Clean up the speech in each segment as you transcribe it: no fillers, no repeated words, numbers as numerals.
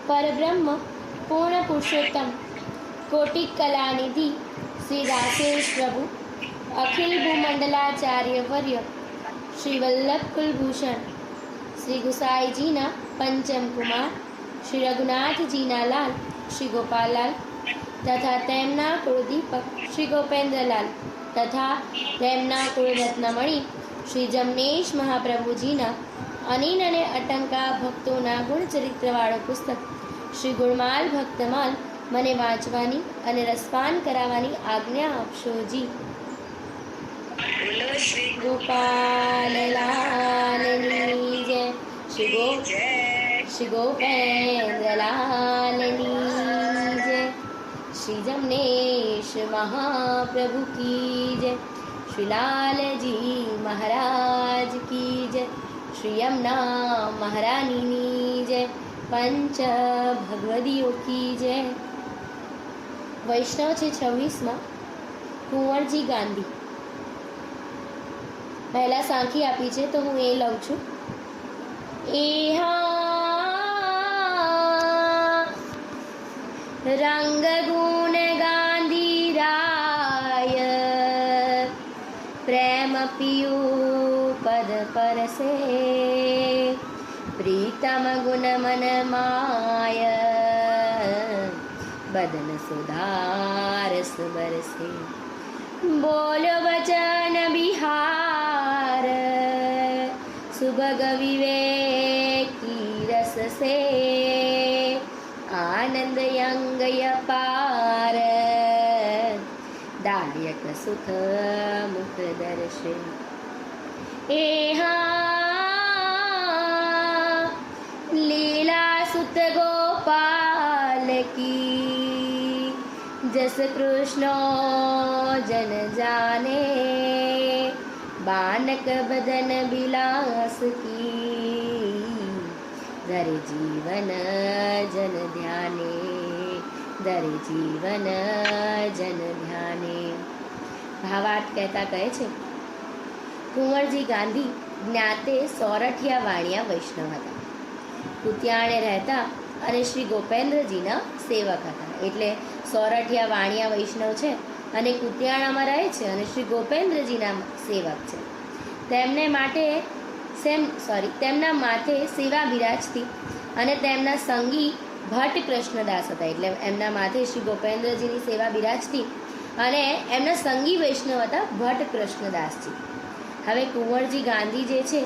परब्रह्म पूर्ण पुरुषोत्तम कोटि कलानिधि श्री राकेश प्रभु अखिल भूमंडलाचार्य वर्य श्री वल्लभ कुलभूषण श्री गुसाई जीना पंचम कुमार श्री रघुनाथ जीना लाल श्री गोपाललाल तथा तेमना कुलदीपक श्री गोपेन्द्रलाल तथा तेमना कुलरत्नमणि श्री जमनेश महाप्रभुजीना अनिन अने अटंका भक्तोना गुणचरित्रवाळो पुस्तक श्री गुणमाल भक्तमाल मने वांचवानी अने रसपान करावानी आज्ञा आपशो जी। श्री गोपाल लालनी जय, श्री गोपेन्द्र लालनी जय, श्री जमनेश महाप्रभु की जय, श्री लालजी महाराज की जय, श्री यमुना महारानी जय, पंच भगवदियों की जय। वैष्णव छे 26 कुंवरजी गांधी। पहला सांखी आपी है तो हूँ ए लઉં છું। एहा रंग गुण गांधी राय प्रेम पियू पद परसे प्रीतम गुण मन माय बदन सुधारस बरसे बोल वचन बिहार सुभग विवेकी रस से आनंद यंग अपार दायक सुख मुख दर्शन एहा लीला सुत गोपाल की जस कृष्ण जन जाने बानक बदन बिलास की धर जीवन जन ध्याने धर जीवन जन ध्याने। भावार्थ कहता कहे छे कुंवरजी गांधी ज्ञाते सोरठिया वाणिया वैष्णव हता। कुतियाणे रहता અને શ્રી ગોપેન્દ્રજીના સેવક હતા। એટલે સોરઠિયા વાણિયા વૈષ્ણવ છે અને કુતિયાણામાં રહે છે અને શ્રી ગોપેન્દ્રજીના સેવક છે। તેમના માથે સેવા બિરાજતી અને તેમના સંગી ભટ્ટ કૃષ્ણદાસ હતા। એટલે એમના માથે શ્રી ગોપેન્દ્રજીની સેવા બિરાજતી અને એમના સંગી વૈષ્ણવ હતા ભટ્ટ કૃષ્ણદાસજી। હવે કુંવરજી ગાંધી જે છે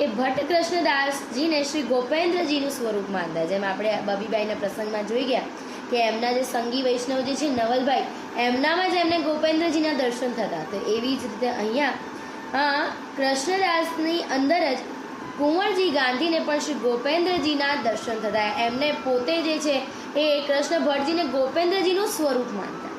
એ ભટ્ટ કૃષ્ણદાસજીને શ્રી ગોપેન્દ્રજીનું સ્વરૂપ માનતા। જેમ આપણે બબીબાઈના પ્રસંગમાં જોઈ ગયા કે એમના જે સંગી વૈષ્ણવ જે છે નવલભાઈ એમનામાં જ એમને ગોપેન્દ્રજીના દર્શન થતા। તો એવી જ રીતે અહીંયા કૃષ્ણદાસની અંદર જ કુંવરજી ગાંધીને પણ શ્રી ગોપેન્દ્રજીના દર્શન થતા। એમને પોતે જે છે એ કૃષ્ણ ભટ્ટજીને ગોપેન્દ્રજીનું સ્વરૂપ માનતા।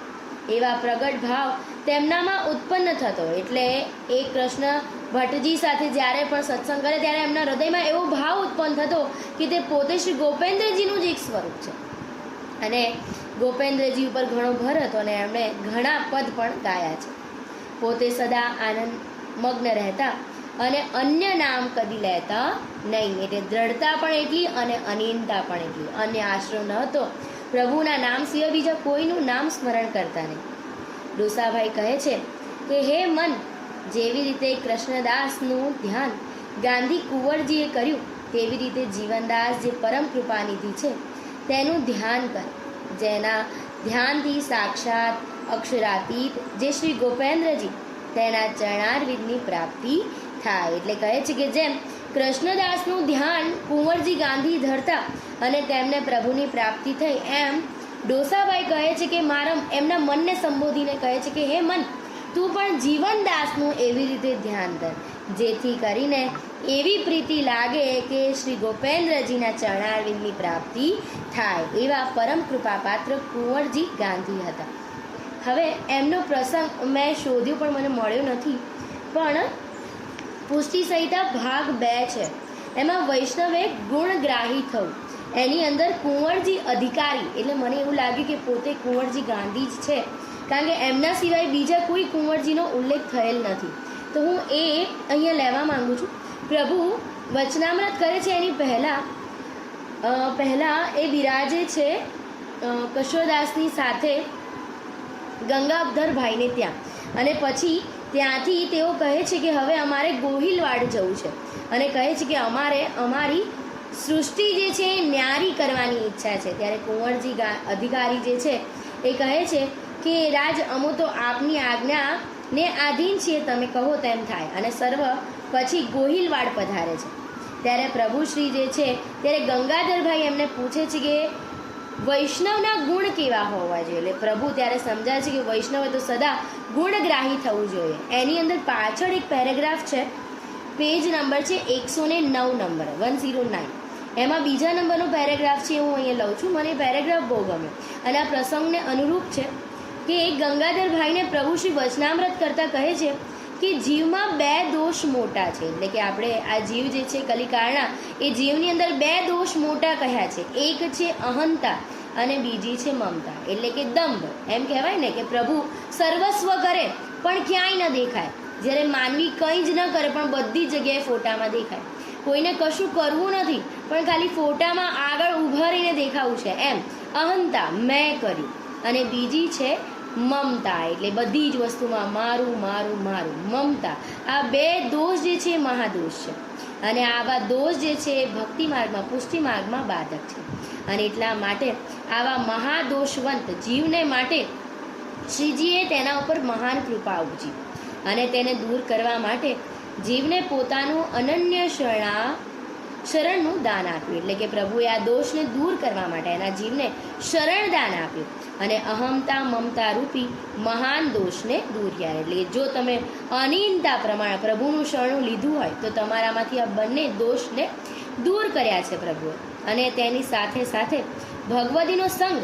એવા પ્રગટ ભાવ તેમનામાં ઉત્પન્ન થતો। એટલે એ કૃષ્ણ ભટ્ટજી સાથે જ્યારે પણ સત્સંગ કરે ત્યારે એમના હૃદયમાં એવો ભાવ ઉત્પન્ન થતો કે તે પોતે શ્રી ગોપેન્દ્રજીનું જ એક સ્વરૂપ છે અને ગોપેન્દ્રજી ઉપર ઘણો ભર હતો અને એમણે ઘણા પદ પણ ગાયા છે। પોતે સદા આનંદ મગ્ન રહેતા અને અન્ય નામ કદી લેતા નહીં। એટલે દ્રઢતા પણ એટલી અને અનિંદતા પણ એટલી। અન્ય આશરો ન હતો। પ્રભુના નામ સિવાય બીજા કોઈનું નામ સ્મરણ કરતા નહીં। ડોસાભાઈ કહે છે કે હે મન જેવી રીતે કૃષ્ણદાસનું ધ્યાન ગાંધી કુંવરજીએ કર્યું તેવી રીતે જીવનદાસ જે પરમ કૃપાનિધિ છે તેનું ધ્યાન કર। જેના ધ્યાનથી સાક્ષાત અક્ષરાતીત જે શ્રી ગોપેન્દ્રજી તેના ચરણારવિંદની પ્રાપ્તિ થાય। એટલે કહે છે કે જેમ કૃષ્ણદાસનું ધ્યાન કુંવરજી ગાંધી ધરતા અને તેમને પ્રભુની પ્રાપ્તિ થઈ એમ ડોસાભાઈ કહે છે કે મારા એમના મનને સંબોધીને કહે છે કે હે મન તું પણ જીવનદાસનું એવી રીતે ध्यान કર જેથી કરીને એવી પ્રીતિ લાગે કે શ્રી ગોપેન્દ્રજીના ચરણારવિંદની પ્રાપ્તિ થાય। એવા પરમ કૃપાપાત્ર કુંવરજી ગાંધી હતા। હવે એમનો પ્રસંગ મેં શોધ્યું પણ મને મળ્યો નથી, પણ પુષ્ટિ સંહિતા ભાગ 2 છે એમાં વૈષ્ણવે ગુણગ્રાહી થવું એની અંદર કુંવરજી અધિકારી એટલે મને એવું લાગ્યું કે પોતે કુંવરજી ગાંધી જ છે કારણ કે એમના સિવાય બીજા કોઈ કુંવરજીનો ઉલ્લેખ થયેલ નથી। તો હું એ અહીંયા લેવા માંગુ છું। પ્રભુ વચનામૃત કરે છે એની પહેલાં પહેલાં એ બિરાજે છે કશોદાસની સાથે ગંગાધરભાઈને ત્યાં, અને પછી ત્યાંથી તેઓ કહે છે કે હવે અમારે ગોહિલવાડ જવું છે, અને કહે છે કે અમારે અમારી સૃષ્ટિ જે છે એ ન્યારી કરવાની ઈચ્છા છે. ત્યારે કુંવરજી અધિકારી જે છે એ કહે છે કે રાજ, અમો તો આપની આજ્ઞાને આધીન છીએ, તમે કહો તેમ થાય. અને સર્વ પછી ગોહિલવાડ પધારે છે. ત્યારે પ્રભુશ્રી જે છે ત્યારે ગંગાધરભાઈ એમને પૂછે છે કે વૈષ્ણવના ગુણ કેવા હોવા જોઈએ. એટલે પ્રભુ ત્યારે સમજાય છે કે વૈષ્ણવે તો સદા ગુણગ્રાહી થવું જોઈએ. એની અંદર પાછળ એક પેરેગ્રાફ છે, પેજ નંબર છે 109 નંબર 109. એમાં બીજા નંબરનો પેરેગ્રાફ છે, હું અહીંયા લઉં છું. મને પેરેગ્રાફ બહુ ગમે અને આ પ્રસંગને અનુરૂપ છે કે ગંગાધરભાઈને પ્રભુ શ્રી વચનામૃત કરતાં કહે છે કે જીવમાં 2 દોષ મોટા છે. એટલે કે આપણે આ જીવ જે છે કલિકાળના, એ જીવની અંદર 2 દોષ મોટા કહ્યા છે. એક છે અહંતા અને બીજી છે મમતા, એટલે કે દંભ. એમ કહેવાય ને કે પ્રભુ સર્વસ્વ કરે પણ ક્યાંય ન દેખાય, જ્યારે માનવી કંઈ જ ન કરે પણ બધી જગ્યાએ ફોટામાં દેખાય. કોઈને કશું કરવું નથી પણ ખાલી ફોટામાં આગળ ઊભા રહીને દેખાવું છે, એમ અહંતા, મેં કર્યું. અને બીજી છે મમતા, એટલે બધી જ વસ્તુમાં મારું મારું મારું, મમતા. આ 2 દોષ જે છે મહાદોષ છે, અને આવા દોષ જે છે ભક્તિ માર્ગમાં, પુષ્ટિ માર્ગમાં બાધક છે. અને એટલા માટે આવા મહાદોષવંત જીવને માટે શ્રીજીએ તેના ઉપર મહાન કૃપા ઉપજી અને તેને દૂર કરવા માટે જીવને પોતાનું અનન્ય શરણનું દાન આપ્યું. એટલે કે પ્રભુએ આ દોષને દૂર કરવા માટે એના જીવને શરણ દાન આપ્યું અને અહમતા મમતા રૂપી મહાન દોષને દૂર કર્યા. એટલે જો તમે અનિંદતા પ્રમાણે પ્રભુનું શરણું લીધું હોય તો તમારામાંથી આ બંને દોષને દૂર કર્યા છે પ્રભુએ. અને તેની સાથે સાથે ભગવદીનો સંગ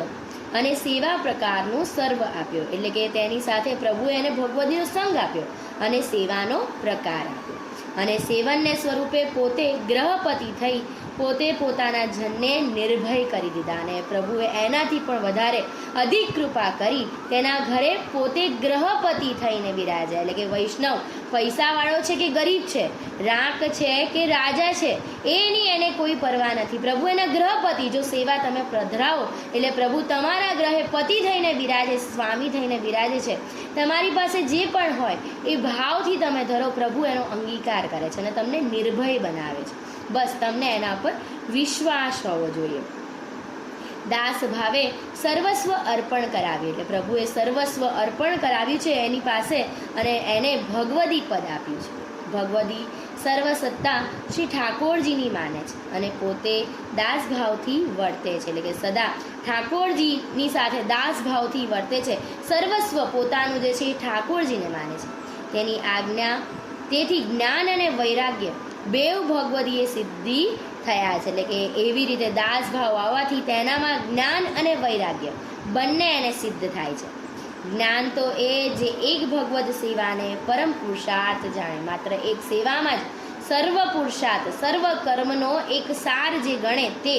અને સેવા પ્રકારનો સર્વ આપ્યો. એટલે કે તેની સાથે પ્રભુએ એને ભગવદીનો સંગ આપ્યો અને સેવાનો પ્રકાર આપ્યો. અને સેવનને સ્વરૂપે પોતે ગ્રહપતિ થઈ પોતે પોતાના જનને નિર્ભય કરી દીધા. અને પ્રભુએ એનાથી પણ વધારે અધિક કૃપા કરી તેના ઘરે પોતે ગ્રહપતિ થઈને બિરાજ્યા. એટલે કે વૈષ્ણવ પૈસાવાળો છે કે ગરીબ છે, રાંક છે કે રાજા છે, એની એને કોઈ પરવા નથી. પ્રભુ એના ગ્રહપતિ. જો સેવા તમે પધરાવો એટલે પ્રભુ તમારા ગ્રહે પતિ થઈને બિરાજે, સ્વામી થઈને બિરાજે છે. તમારી પાસે જે પણ હોય એ ભાવથી તમે ધરો, પ્રભુ એનો અંગીકાર કરે છે અને તમને નિર્ભય બનાવે છે. બસ તમને એના પર વિશ્વાસ હોવો જોઈએ. દાસ ભાવે સર્વસ્વ અર્પણ કરાવ્યું. એટલે પ્રભુએ સર્વસ્વ અર્પણ કરાવ્યું છે એની પાસે અને એને ભગવદી પદ આપ્યું છે. ભગવદી સર્વસત્તા શ્રી ઠાકોરજીની માને છે અને પોતે દાસભાવથી વર્તે છે. એટલે કે સદા ઠાકોરજીની સાથે દાસભાવથી વર્તે છે. સર્વસ્વ પોતાનું જે છે એ ઠાકોરજીને માને છે. તેની આજ્ઞા તેથી જ્ઞાન અને વૈરાગ્ય બેવ ભગવદીએ સિદ્ધિ થયા છે. એટલે કે એવી રીતે દાસભાવ આવવાથી તેનામાં જ્ઞાન અને વૈરાગ્ય બંને એને સિદ્ધ થાય છે. જ્ઞાન તો એ જે એક ભગવદ સેવાને પરમ પુરુષાર્થ જાણે, માત્ર એક સેવામાં જ સર્વ પુરુષાર્થ સર્વ કર્મનો એક સાર જે ગણે તે,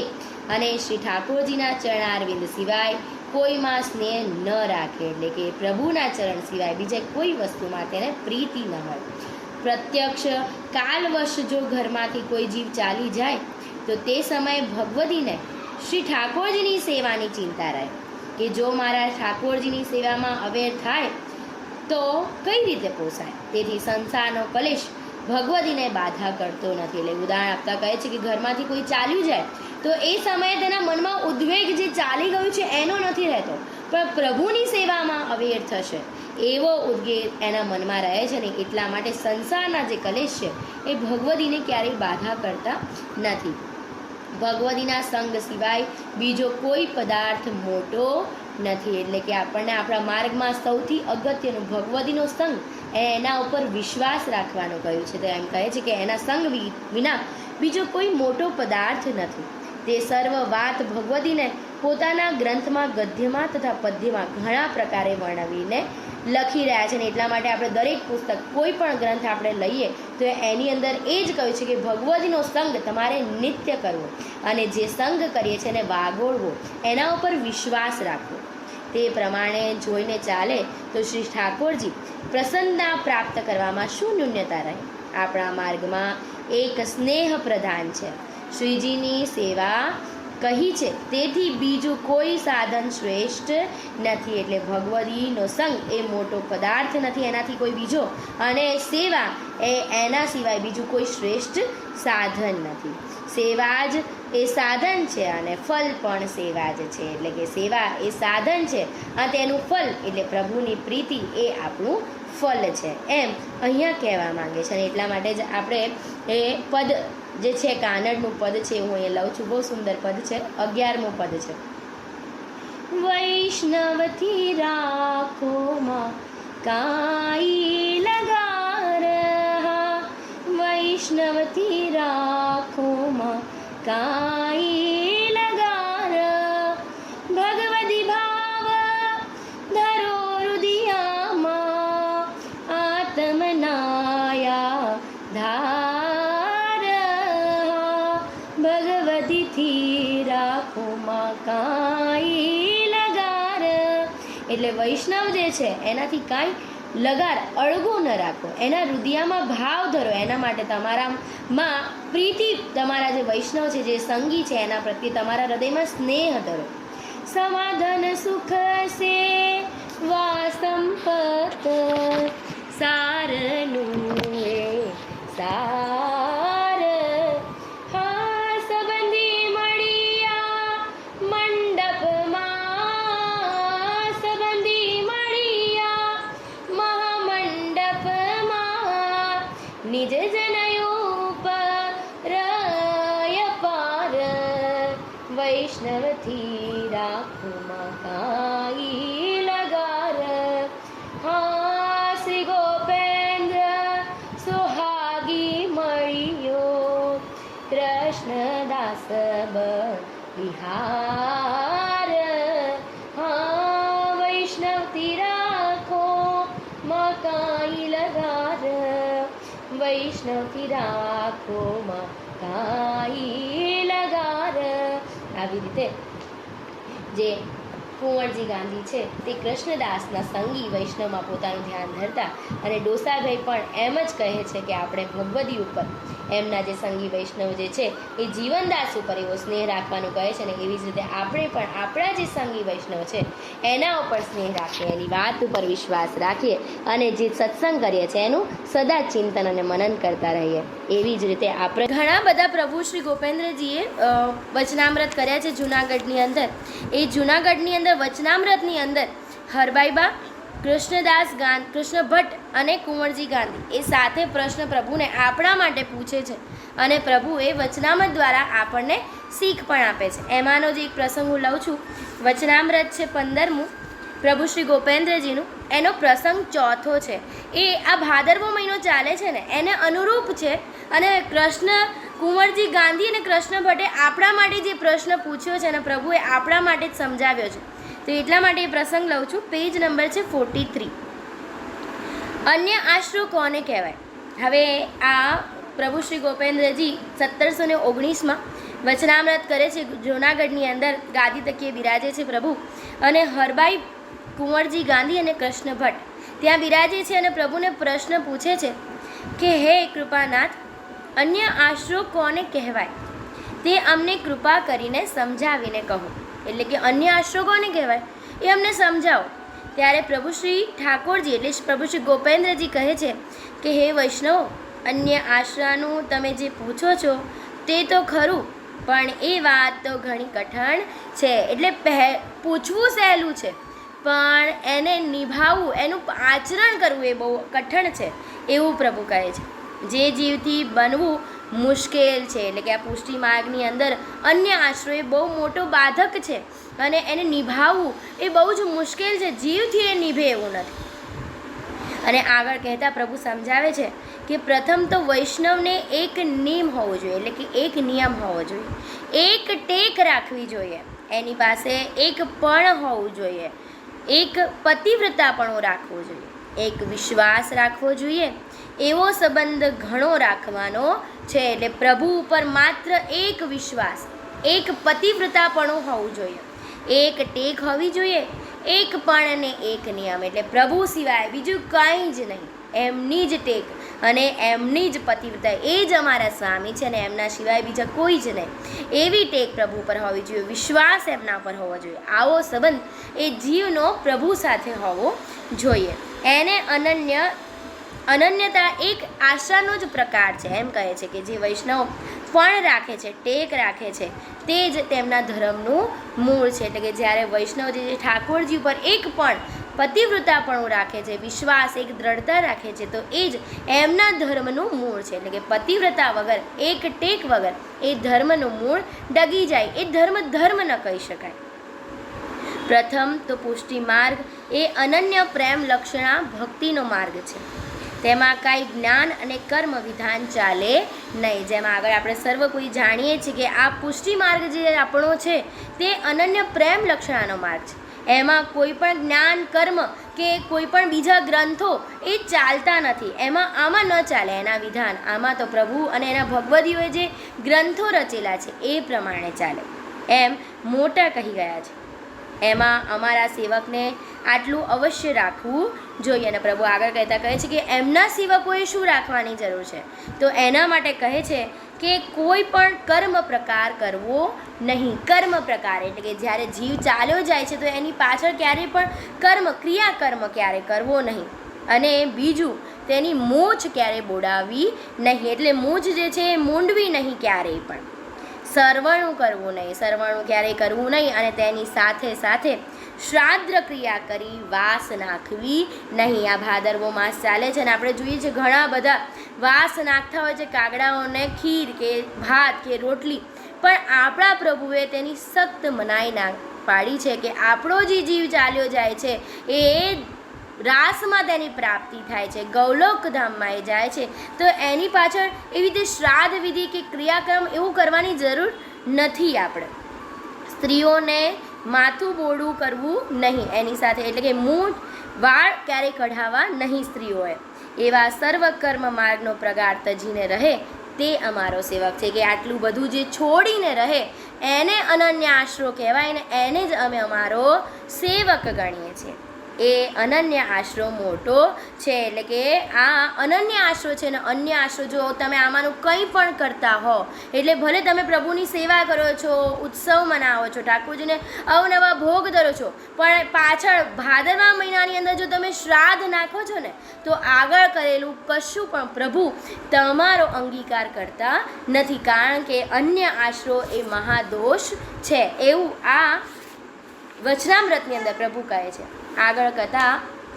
અને શ્રી ઠાકોરજીના ચરણારવિંદ સિવાય કોઈમાં સ્નેહ ન રાખે. એટલે કે પ્રભુના ચરણ સિવાય બીજા કોઈ વસ્તુમાં તેને પ્રીતિ ન હોય. પ્રત્યક્ષ કાલવશ જો ઘરમાંથી કોઈ જીવ ચાલી જાય તો તે સમયે ભગવદીને શ્રી ઠાકોરજીની સેવાની ચિંતા રહે કે જો મારા ઠાકોરજીની સેવામાં અવેર થાય તો કઈ રીતે પોસાય. તેથી સંસારનો કલેશ ભગવદીને બાધા કરતો નથી. એટલે ઉદાહરણ આપતા કહે છે કે ઘરમાંથી કોઈ ચાલ્યું જાય તો એ સમયે તેના મનમાં ઉદ્વેગ જે ચાલી ગયું છે એનો નથી રહેતો, પણ પ્રભુની સેવામાં અવેર થશે એવો ઉદ્વેગ એના મનમાં રહે છે ને. એટલા માટે સંસારના જે કલેશ છે એ ભગવદીને ક્યારેય બાધા કરતા નથી. ભગવદીના સંગ સિવાય બીજો કોઈ પદાર્થ મોટો નથી. એટલે કે આપણને આપણા માર્ગમાં સૌથી અગત્યનું ભગવદીનો સંગ, એના ઉપર વિશ્વાસ રાખવાનું કહ્યું છે. તો એમ કહે છે કે એના સંગ વિના બીજો કોઈ મોટો પદાર્થ નથી. તે સર્વ વાત ભગવદીને પોતાના ગ્રંથમાં ગદ્યમાં તથા પદ્યમાં ઘણા પ્રકારે વર્ણવીને લખી રહ્યા છે. ને એટલા માટે આપણે દરેક પુસ્તક કોઈ પણ ગ્રંથ આપણે લઈએ તો એની અંદર એ જ કહ્યું છે કે ભગવદીનો સંગ તમારે નિત્ય કરવો અને જે સંગ કરીએ છીએ એને વાગોળવો, એના ઉપર વિશ્વાસ રાખવો. તે પ્રમાણે જોઈને ચાલે તો શ્રી ઠાકોરજી પ્રસન્નતા પ્રાપ્ત કરવામાં શું ન્યૂનતા રહે. આપણા માર્ગમાં એક સ્નેહ પ્રધાન છે. શ્રીજીની સેવા કહી છે, તેથી બીજું કોઈ સાધન શ્રેષ્ઠ નથી. એટલે ભગવદીનો સંગ એ મોટો પદાર્થ નથી, એનાથી કોઈ બીજો, અને સેવા એના સિવાય બીજું કોઈ શ્રેષ્ઠ સાધન નથી. સેવા જ એ સાધન છે અને ફલ પણ સેવા જ છે. એટલે કે સેવા એ સાધન છે અને તેનું ફલ એટલે પ્રભુની પ્રીતિ એ આપણું ફલ છે, એમ અહીંયા કહેવા માંગે છે. અને એટલા માટે જ આપણે એ પદ જે છે કાનડનું પદ છે હું અહીંયા લઉં છું. બહુ સુંદર પદ છે, 11મું પદ છે. વૈષ્ણવથી રાખો માં કાઈ લગાર, વૈષ્ણવથી રાખો માં કાઈ લગાર, ભગવદી ભાવ ધરો હૃદયામાં, આત્મનાયા ધાર, ભગવદીથી રાખો માં કાઈ લગાર. એટલે વૈષ્ણવ જે છે એનાથી કાંઈ લગાર અળગું ન રાખો, એના હૃદયમાં ભાવ ધરો, એના માટે તમારામાં પ્રીતિ, તમારા જે વૈષ્ણવ છે, જે સંગી છે એના પ્રત્યે તમારા હૃદયમાં સ્નેહ ધરો. સમાધાન સુખ સે વા સંપત, સારનું એ સાર, હા સંબંધી મળ્યા મંડપમાં, સંબંધી મળ્યા મહામંડપમાં, નિજ જનયું પરય પાર, વૈષ્ણવથી રાખો માં કાઈ લગાર. હા શ્રી ગોપેન્દ્ર સુહાગી મળ્યો, કૃષ્ણદાસ બિહાર, હા વૈષ્ણવથી રાખો માં કાઈ લગાર, વૈષ્ણવથી રાખો માં કાઈ લગાર. આવી રીતે જે કુંવરજી ગાંધી છે તે કૃષ્ણદાસના સંગી વૈષ્ણવમાં પોતાનું ધ્યાન ધરતા, અને ડોસાભાઈ પણ એમ જ કહે છે કે આપણે ભગવદી ઉપર એમના જે સંગી વૈષ્ણવ જે છે એ જીવનદાસ ઉપર એવો સ્નેહ રાખવાનું કહે છે. અને એવી જ રીતે આપણે પણ આપણા જે સંગી વૈષ્ણવ છે એના ઉપર સ્નેહ રાખીએ, એની વાત ઉપર વિશ્વાસ રાખીએ અને જે સત્સંગ કરીએ છીએ એનું સદા ચિંતન અને મનન કરતા રહીએ. એવી જ રીતે આપણે ઘણા બધા પ્રભુ શ્રી ગોપેન્દ્રજીએ વચનામૃત કર્યા છે જૂનાગઢની અંદર. એ જૂનાગઢની અંદર વચનામૃતની અંદર હરબાઈબા, કૃષ્ણ ભટ્ટ અને કુંવરજી ગાંધી એ સાથે પ્રશ્ન પ્રભુને આપણા માટે પૂછે છે, અને પ્રભુ એ વચનામૃત દ્વારા આપણને શીખ પણ આપે છે. એમાંનો જ એક પ્રસંગ હું લઉં છું. વચનામૃત છે 15મું પ્રભુ શ્રી ગોપેન્દ્રજીનું, એનો પ્રસંગ 4થો છે. એ આ ભાદરવો મહિનો ચાલે છે ને એને અનુરૂપ છે, અને કુંવરજી ગાંધી અને કૃષ્ણ ભટ્ટે આપણા માટે જે પ્રશ્ન પૂછ્યો છે અને પ્રભુએ આપણા માટે જ સમજાવ્યો છે, તો એટલા માટે એ પ્રસંગ લઉં છું. પેજ નંબર છે 43. અન્ય આશરો કોને કહેવાય? હવે આ પ્રભુ શ્રી ગોપેન્દ્રજી 1719માં વચનામૃત કરે છે. જૂનાગઢની અંદર ગાદી તકીએ બિરાજે છે પ્રભુ, અને હરબાઈ, કુંવરજી ગાંધી અને કૃષ્ણ ભટ્ટ ત્યાં બિરાજે છે અને પ્રભુને પ્રશ્ન પૂછે છે કે હે કૃપાનાથ, અન્ય આશરો કોને કહેવાય તે અમને કૃપા કરીને સમજાવીને કહો. એટલે કે અન્ય આશરો કોને કહેવાય એ અમને સમજાવો. ત્યારે પ્રભુ શ્રી ઠાકોરજી એટલે પ્રભુ શ્રી ગોપેન્દ્રજી કહે છે કે હે વૈષ્ણવ, અન્ય આશરાનું તમે જે પૂછો છો તે તો ખરું, પણ એ વાત તો ઘણી કઠણ છે. એટલે પૂછવું સહેલું છે, પણ એને નિભાવવું, એનું આચરણ કરવું એ બહુ કઠણ છે, એવું પ્રભુ કહે છે. જે જીવથી બનવું મુશ્કેલ છે, એટલે કે આ પુષ્ટિ માર્ગની અંદર અન્ય આશરો એ બહુ મોટો બાધક છે, અને એને નિભાવવું એ બહુ જ મુશ્કેલ છે, જીવથી એ નિભે એવું નથી. અને આગળ કહેતા પ્રભુ સમજાવે છે કે પ્રથમ તો વૈષ્ણવને એક નિયમ હોવો જોઈએ, એટલે કે એક નિયમ હોવો જોઈએ, એક ટેક રાખવી જોઈએ, એની પાસે એક પણ હોવું જોઈએ, એક પતિવ્રતાપણું રાખવું જોઈએ, એક વિશ્વાસ રાખવો જોઈએ, એવો સંબંધ ઘણો રાખવાનો છે. એટલે પ્રભુ ઉપર માત્ર એક વિશ્વાસ, એક પતિવ્રતાપણું હોવું જોઈએ, એક ટેક હોવી જોઈએ, એક પણ અને એક નિયમ, એટલે પ્રભુ સિવાય બીજું કંઈ જ નહીં, એમની જ ટેક અને એમની જ પતિવ્રતા એ જ અમારા સ્વામી છે અને એમના સિવાય બીજા કોઈ જ નહીં. એવી ટેક પ્રભુ પર હોવી જોઈએ, વિશ્વાસ એમના પર હોવો જોઈએ. આવો સંબંધ એ જીવનો પ્રભુ સાથે હોવો જોઈએ. એને અનન્યતા એક આશાનો જ પ્રકાર છે. એમ કહે છે કે જે વૈષ્ણવ પણ રાખે છે, ટેક રાખે છે, તે જ તેમના ધર્મનું મૂળ છે. એટલે કે જ્યારે વૈષ્ણવ જે ઠાકોરજી ઉપર એક પણ પતિવ્રતાપણું રાખે છે, વિશ્વાસ, એક દ્રઢતા રાખે છે, તો એ જ એમના ધર્મનું મૂળ છે. એટલે કે પતિવ્રતા વગર, એક ટેક વગર એ ધર્મનું મૂળ ડગી જાય. એ ધર્મ ન કહી શકાય. પ્રથમ તો પુષ્ટિ માર્ગ એ અનન્ય પ્રેમ લક્ષણા ભક્તિનો માર્ગ છે. તેમાં કાંઈ જ્ઞાન અને કર્મ વિધાન ચાલે નહીં. જેમાં આગળ આપણે સર્વ કોઈ જાણીએ છીએ કે આ પુષ્ટિ માર્ગ જે આપણો છે તે અનન્ય પ્રેમ લક્ષણાનો માર્ગ છે. એમાં કોઈ પણ જ્ઞાન, કર્મ કે કોઈ પણ બીજા ગ્રંથો એ ચાલતા નથી. આમાં ન ચાલે એના વિધાન. આમાં તો પ્રભુ અને એના ભગવદીઓએ જે ગ્રંથો રચેલા છે એ પ્રમાણે ચાલે એમ મોટા કહી ગયા છે. એમાં અમારા સેવકને આટલું અવશ્ય રાખવું જોઈએ. અને પ્રભુ આગળ કહે છે કે એમના સેવકોએ શું રાખવાની જરૂર છે? તો એના માટે કહે છે કે કોઈ પણ કર્મ પ્રકાર કરવો નહીં. કર્મ પ્રકાર એટલે કે જ્યારે જીવ ચાલ્યો જાય છે તો એની પાછળ ક્યારેય પણ ક્રિયાકર્મ ક્યારે કરવો નહીં. અને બીજું, તેની મૂછ ક્યારેય બોડાવવી નહીં. એટલે મૂછ જે છે એ મૂંડવી નહીં ક્યારેય પણ. સરવણું કરવું નહીં, સરવણું ક્યારેય કરવું નહીં. અને તેની સાથે સાથે શ્રાદ્ધ ક્રિયા કરી વાસ નાખવી નહીં. આ ભાદરવો માસ ચાલે છે અને આપણે જોઈએ છીએ ઘણા બધા વાસ નાખતા હોય છે કાગડાઓને ખીર કે ભાત કે રોટલી. પણ આપણા પ્રભુએ તેની સખ્ત મનાઈ પાડી છે કે આપણો જે જીવ ચાલ્યો જાય છે એ રાસમાં તેની પ્રાપ્તિ થાય છે, ગૌલોકધામમાં એ જાય છે. તો એની પાછળ એવી રીતે શ્રાદ્ધ વિધિ કે ક્રિયાક્રમ એવું કરવાની જરૂર નથી. આપણે સ્ત્રીઓને માથું બોડું કરવું નહીં એની સાથે. એટલે કે મૂઠ વાળ ક્યારેય કઢાવવા નહીં સ્ત્રીઓએ. એવા સર્વ કર્મ માર્ગનો પ્રગાઢ તજીને રહે તે અમારો સેવક છે. કે આટલું બધું જે છોડીને રહે એને અનન્ય આશરો કહેવાય ને એને જ અમે અમારો સેવક ગણીએ છીએ. એ અનન્ય આશરો મોટો છે. એટલે કે આ અનન્ય આશરો છે ને અન્ય આશરો જો તમે આમાંનું કંઈ પણ કરતા હો, એટલે ભલે તમે પ્રભુની સેવા કરો છો, ઉત્સવ મનાવો છો, ઠાકોરજીને અવનવા ભોગ ધરો છો, પણ પાછળ ભાદરવા મહિનાની અંદર જો તમે શ્રાદ્ધ નાખો છો ને તો આગળ કરેલું કશું પણ પ્રભુ તમારો અંગીકાર કરતા નથી. કારણ કે અન્ય આશરો એ મહાદોષ છે. એવું આ વચનામૃતની અંદર પ્રભુ કહે છે. આગળ કથા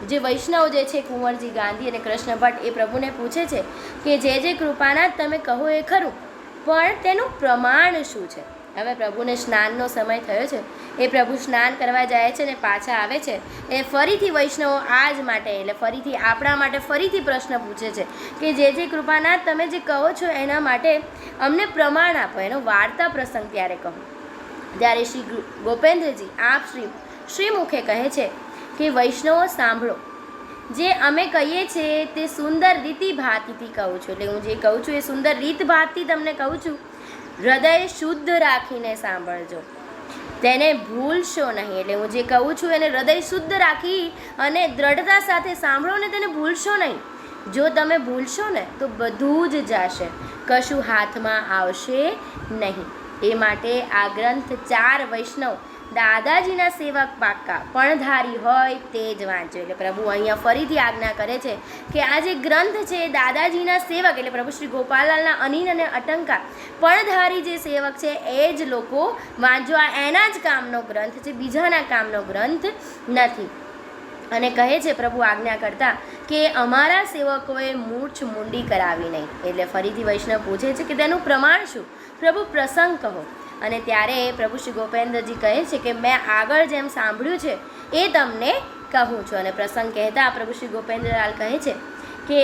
જે વૈષ્ણવ જે છે કુંવરજી ગાંધી અને કૃષ્ણ ભટ્ટ એ પ્રભુને પૂછે છે કે જે કૃપાનાથ તમે કહો એ ખરું, પણ તેનું પ્રમાણ શું છે? હવે પ્રભુને સ્નાનનો સમય થયો છે. એ પ્રભુ સ્નાન કરવા જાય છે ને પાછા આવે છે. એ ફરીથી વૈષ્ણવો આજ માટે એટલે ફરીથી આપણા માટે ફરીથી પ્રશ્ન પૂછે છે કે જે કૃપાનાથ તમે જે કહો છો એના માટે અમને પ્રમાણ આપો, એનો વાર્તા પ્રસંગ ત્યારે કહો. ત્યારે શ્રી ગોપેન્દ્રજી આપ શ્રી મુખે કહે છે કે વૈષ્ણવો સાંભળો, જે અમે કહીએ છીએ તે સુંદર રીતિ ભાતીથી કહું છું. એટલે હું જે કહું છું એ સુંદર રીત ભાતથી તમને કહું છું. હૃદય શુદ્ધ રાખીને સાંભળજો, તેને ભૂલશો નહીં. એટલે હું જે કહું છું એને હૃદય શુદ્ધ રાખી અને દ્રઢતા સાથે સાંભળો ને તેને ભૂલશો નહીં. જો તમે ભૂલશો ને તો બધું જ જશે, કશું હાથમાં આવશે નહીં. એ માટે આ ગ્રંથ 4 વૈષ્ણવ દાદાજીના સેવક પાક્કા પણધારી હોય તે જ વાંચો. એટલે પ્રભુ અહીંયા ફરીથી આજ્ઞા કરે છે કે આ જે ગ્રંથ છે દાદાજીના સેવક એટલે પ્રભુ શ્રી ગોપાલલાલના અનિલ અને અટંકા પણધારી જે સેવક છે એ જ લોકો વાંચવા. એના જ કામનો ગ્રંથ છે, બીજાના કામનો ગ્રંથ નથી. અને કહે છે પ્રભુ આજ્ઞા કરતા કે અમારા સેવકોએ મૂછ મૂંડી કરાવી નહીં. એટલે ફરીથી વૈષ્ણવ પૂછે છે કે તેનું પ્રમાણ શું? પ્રભુ પ્રસંગ કહો. અને ત્યારે પ્રભુ શ્રી ગોપેન્દ્રજી કહે છે કે મેં આગળ જેમ સાંભળ્યું છે એ તમને કહું છું. અને પ્રસંગ કહેતા પ્રભુ શ્રી ગોપેન્દ્રલાલ કહે છે કે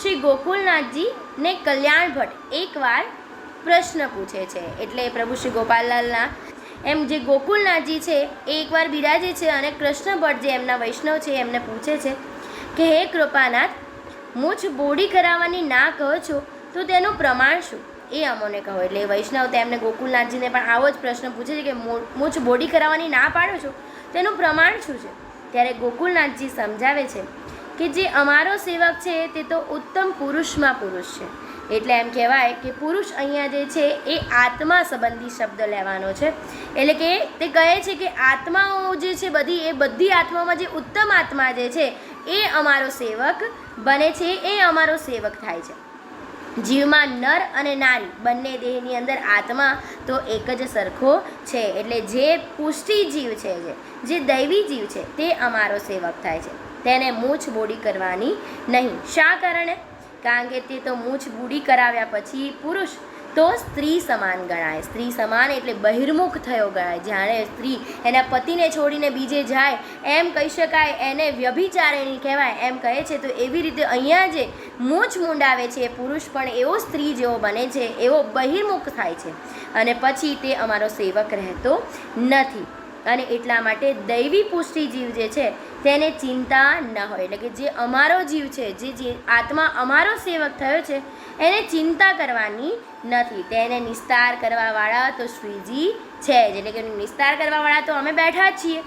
શ્રી ગોકુલનાથજીને કલ્યાણ ભટ્ટ એકવાર પ્રશ્ન પૂછે છે. એટલે પ્રભુ શ્રી ગોપાલલાલના એમ જે ગોકુલનાથજી છે એ એકવાર બિરાજે છે અને કૃષ્ણ ભટ્ટ જે એમના વૈષ્ણવ છે એમને પૂછે છે કે હે કૃપાનાથ, મૂછ બોડી કરાવવાની ના કહો છો તો તેનું પ્રમાણ શું? એ અમોને કહો. એટલે વૈષ્ણવ તેમને ગોકુલનાથજીને પણ આવો જ પ્રશ્ન પૂછે છે કે મૂછ બોડી કરાવવાની ના પાડો છો તેનું પ્રમાણ શું છે? ત્યારે ગોકુલનાથજી સમજાવે છે કે જે અમારો સેવક છે તે તો ઉત્તમ પુરુષમાં પુરુષ છે. એટલે એમ કહેવાય કે પુરુષ અહીંયા જે છે એ આત્મા સંબંધી શબ્દ લેવાનો છે. એટલે કે તે કહે છે કે આત્માઓ જે છે એ બધી આત્માઓમાં જે ઉત્તમ આત્મા જે છે એ અમારો સેવક બને છે, એ અમારો સેવક થાય છે. જીવમાં નર અને નારી બંને દેહની અંદર આત્મા તો એક જ સરખો છે. એટલે જે પુષ્ટિ જીવ છે, જે દૈવી જીવ છે તે અમારો સેવક થાય છે. તેને મૂછ બોડી કરવાની નહીં. શા કારણે? કારણ કે તે તો મૂછ બૂડી કરાવ્યા પછી પુરુષ તો સ્ત્રી સમાન ગણાય. સ્ત્રી સમાન એટલે બહિર્મુખ થયો ગણાય. જ્યારે સ્ત્રી એના પતિને છોડીને બીજે જાય એમ કહી શકાય, એને વ્યભિચારિણી કહેવાય એમ કહે છે. તો એવી રીતે અહીંયા જે મૂછ મુંડાવે છે એ પુરુષ પણ એવો સ્ત્રી જેવો બને છે, એવો બહિર્મુખ થાય છે અને પછી તે અમારો સેવક રહેતો નથી. અને એટલા માટે દૈવી પુષ્ટિ જીવ જે છે તેને ચિંતા ન હોય. એટલે કે જે અમારો જીવ છે, જે આત્મા અમારો સેવક થયો છે એને ચિંતા કરવાની નથી. તેને નિસ્તાર કરવાવાળા તો શ્રીજી છે જ. એટલે કે નિસ્તાર કરવાવાળા તો અમે બેઠા જ છીએ.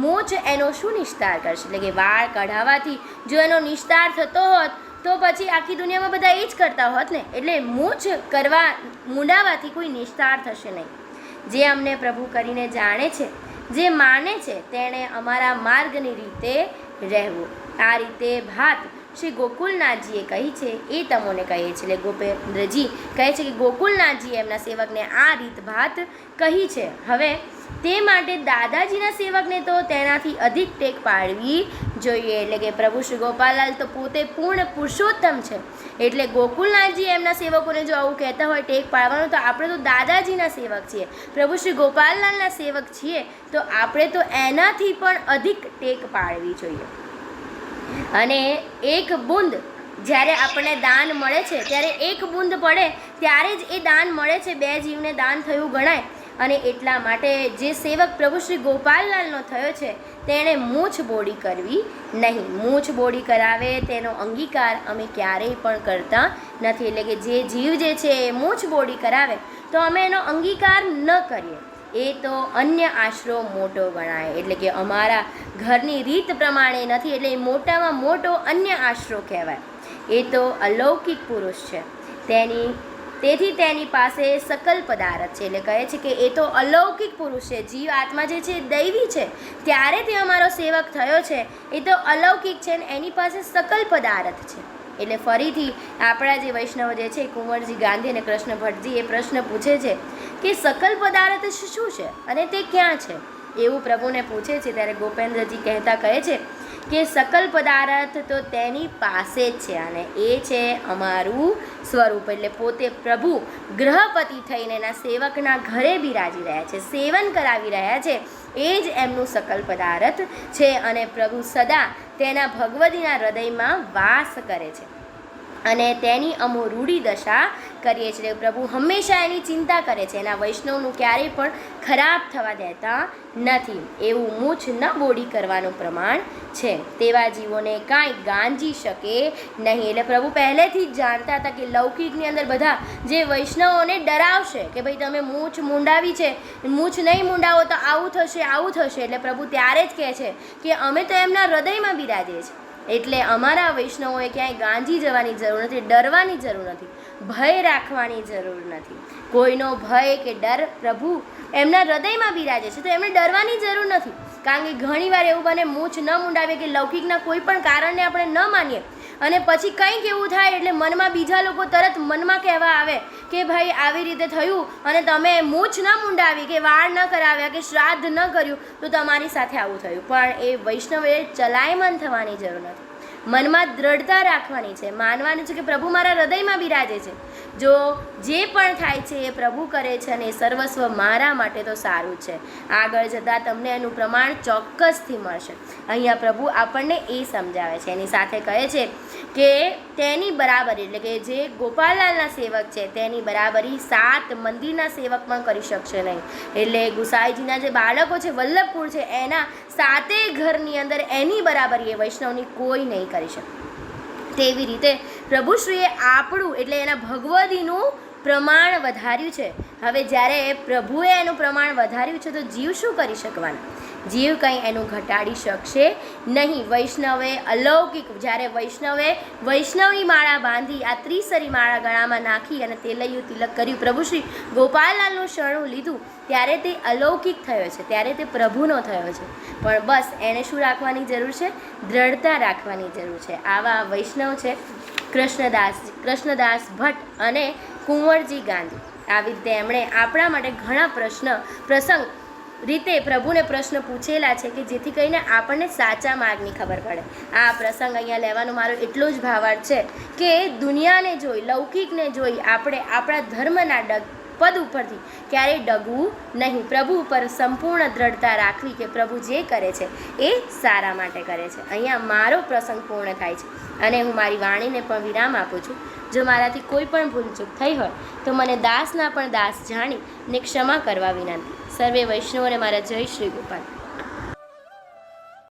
મૂછ એનો શું નિસ્તાર કરશે? એટલે કે વાળ કઢાવવાથી જો એનો નિસ્તાર થતો હોત તો પછી આખી દુનિયામાં બધા એ જ કરતા હોત ને. એટલે મૂછ મુંડાવવાથી કોઈ નિસ્તાર થશે નહીં. જે અમને પ્રભુ કરીને જાણે છે, જે માને છે, તેણે અમારા માર્ગની રીતે રહેવું. આ રીતે ભાત શ્રી ગોકુલનાથજીએ કહી છે એ તમોને કહીએ છીએ. એટલે ગોપેન્દ્રજી કહે છે કે ગોકુલનાથજીએ એમના સેવકને આ રીત ભાત કહી છે. હવે તે માટે દાદાજીના સેવકને તો તેનાથી અધિક ટેક પાડવી જોઈએ. એટલે કે પ્રભુ શ્રી ગોપાલલાલ તો પોતે પૂર્ણ પુરુષોત્તમ છે. એટલે ગોકુલનાથજી એમના સેવકોને જો આવું કહેતા હોય ટેક પાડવાનું, તો આપણે તો દાદાજીના સેવક છીએ, પ્રભુ શ્રી ગોપાલલાલના સેવક છીએ, તો આપણે તો એનાથી પણ અધિક ટેક પાડવી જોઈએ. અને એક બુંદ જ્યારે આપણને દાન મળે છે, ત્યારે એક બુંદ પડે ત્યારે જ એ દાન મળે છે, 2 જીવને દાન થયું ગણાય. અને એટલા માટે જે સેવક પ્રભુ શ્રી ગોપાલલાલનો થયો છે તેણે મૂછ બોડી કરવી નહીં. મૂછ બોડી કરાવે તેનો અંગીકાર અમે ક્યારેય પણ કરતા નથી. એટલે કે જે જીવ જે છે એ મૂછ બોડી કરાવે તો અમે એનો અંગીકાર ન કરીએ. એ તો અન્ય આશરો મોટો ગણાય. એટલે કે અમારા ઘરની રીત પ્રમાણે નથી, એટલે એ મોટામાં મોટો અન્ય આશરો કહેવાય. એ તો અલૌકિક પુરુષ છે. તેથી તેની પાસે સકલ પદાર્થ છે. એટલે કહે છે કે એ તો અલૌકિક પુરુષ છે. જીવ આત્મા જે છે દૈવી છે, ત્યારે તે અમારો સેવક થયો છે. એ તો અલૌકિક છે ને એની પાસે સકલ પદાર્થ છે. એટલે ફરીથી આપણા જે વૈષ્ણવ જે છે કુંવરજી ગાંધી અને કૃષ્ણ ભટ્ટજી એ પ્રશ્ન પૂછે છે કે સકલ પદાર્થ શું છે અને તે ક્યાં છે, એવું પ્રભુને પૂછે છે. ત્યારે ગોપેન્દ્રજી કહેતા કહે છે કે સકલ પદાર્થ તો તેની પાસે જ છે અને એ છે અમારું સ્વરૂપ. એટલે પોતે પ્રભુ ગ્રહપતિ થઈને એના સેવકના ઘરે બિરાજી રહ્યા છે, સેવન કરાવી રહ્યા છે. એ જ એમનું સકલ પદાર્થ છે અને પ્રભુ સદા તેના ભગવતીના હૃદયમાં વાસ કરે છે અને તેની અમો રૂઢી દશા કરીએ છીએ. પ્રભુ હંમેશા એની ચિંતા કરે છે, એના વૈષ્ણવનું ક્યારેય પણ ખરાબ થવા દેતા નથી. એવું મૂછ ન બોડી કરવાનું પ્રમાણ છે. તેવા જીવોને કાંઈ ગાંજી શકે નહીં. એટલે પ્રભુ પહેલેથી જ જાણતા હતા કે લૌકિકની અંદર બધા જે વૈષ્ણવોને ડરાવશે કે ભાઈ તમે મૂછ મુંડાવી છે, મૂછ નહીં મુંડાવો તો આવું થશે આવું થશે. એટલે પ્રભુ ત્યારે જ કહે છે કે અમે તો એમના હૃદયમાં બિરાજીએ છીએ. એટલે અમારા વૈષ્ણવોએ ક્યાંય ગાંજી જવાની જરૂર નથી, ડરવાની જરૂર નથી, ભય રાખવાની જરૂર નથી. કોઈનો ભય કે ડર પ્રભુ એમના હૃદયમાં બિરાજે છે, તો એમને ડરવાની જરૂર નથી. કારણ કે ઘણીવાર એવું બને મૂછ ન મુંડાવીએ કે લૌકિકના કોઈ પણ કારણને આપણે ન માનીએ અને પછી કંઈક એવું થાય એટલે મનમાં બીજા લોકો તરત મનમાં કહેવા આવે કે ભાઈ આવી રીતે થયું અને તમે મૂછ ન મુંડાવી કે વાળ ન કરાવ્યા કે શ્રાદ્ધ ન કર્યું તો તમારી સાથે આવું થયું. પણ એ વૈષ્ણવે ચલાયમાન થવાની જરૂર નથી, મનમાં દ્રઢતા રાખવાની છે, માનવાનું છે કે પ્રભુ મારા હૃદયમાં બિરાજે છે. જો જે પણ થાય છે એ પ્રભુ કરે છે અને એ સર્વસ્વ મારા માટે તો સારું છે. આગળ જતાં તમને એનું પ્રમાણ ચોક્કસથી મળશે. અહીંયા પ્રભુ આપણને એ સમજાવે છે. એની સાથે કહે છે કે તેની બરાબરી એટલે કે જે ગોપાલલાલના સેવક છે તેની બરાબરી 7 મંદિરના સેવક પણ કરી શકશે નહીં. એટલે ગુસાઈજીના જે બાળકો છે વલ્લભપુર છે એના 7 ઘરની અંદર એની બરાબરી એ વૈષ્ણવની કોઈ નહીં કરી શકે. તેવી રીતે પ્રભુશ્રીએ આપણું એટલે એના ભગવદીનું પ્રમાણ વધાર્યું છે. હવે જ્યારે પ્રભુએ એનું પ્રમાણ વધાર્યું છે તો જીવ શું કરી શકવાના? જીવ કંઈ એનું ઘટાડી શકશે નહીં. વૈષ્ણવે અલૌકિક, જ્યારે વૈષ્ણવે વૈષ્ણવની માળા બાંધી આ ત્રિસરી માળા ગળામાં નાખી અને તેલૈયું તિલક કર્યું, પ્રભુ શ્રી ગોપાલલાલનું શરણું લીધું, ત્યારે તે અલૌકિક થયો છે, ત્યારે તે પ્રભુનો થયો છે. પણ બસ એણે શું રાખવાની જરૂર છે? દ્રઢતા રાખવાની જરૂર છે. આવા વૈષ્ણવ છે કૃષ્ણદાસ ભટ્ટ અને કુંવરજી ગાંધી. આવી રીતે એમણે આપણા માટે ઘણા પ્રસંગ રીતે પ્રભુને પ્રશ્ન પૂછેલા છે કે જેથી કરીને આપણને સાચા માર્ગની ખબર પડે. આ પ્રસંગ અહીંયા લેવાનો મારો એટલો જ ભાવાર્થ છે કે દુનિયાને જોઈ, લૌકિકને જોઈ આપણે આપણા ધર્મના પદ ઉપરથી ક્યારેય ડગવું નહીં. પ્રભુ ઉપર સંપૂર્ણ દ્રઢતા રાખવી કે પ્રભુ જે કરે છે એ સારા માટે કરે છે. અહીંયા મારો પ્રસંગ પૂર્ણ થાય છે અને હું મારી વાણીને પણ વિરામ આપું છું. જો મારાથી કોઈ પણ ભૂલચૂક થઈ હોય તો મને દાસના પણ દાસ જાણીને ક્ષમા કરવા વિનંતી. સર્વે વૈષ્ણવોને મારા જય શ્રી ગોપાલ.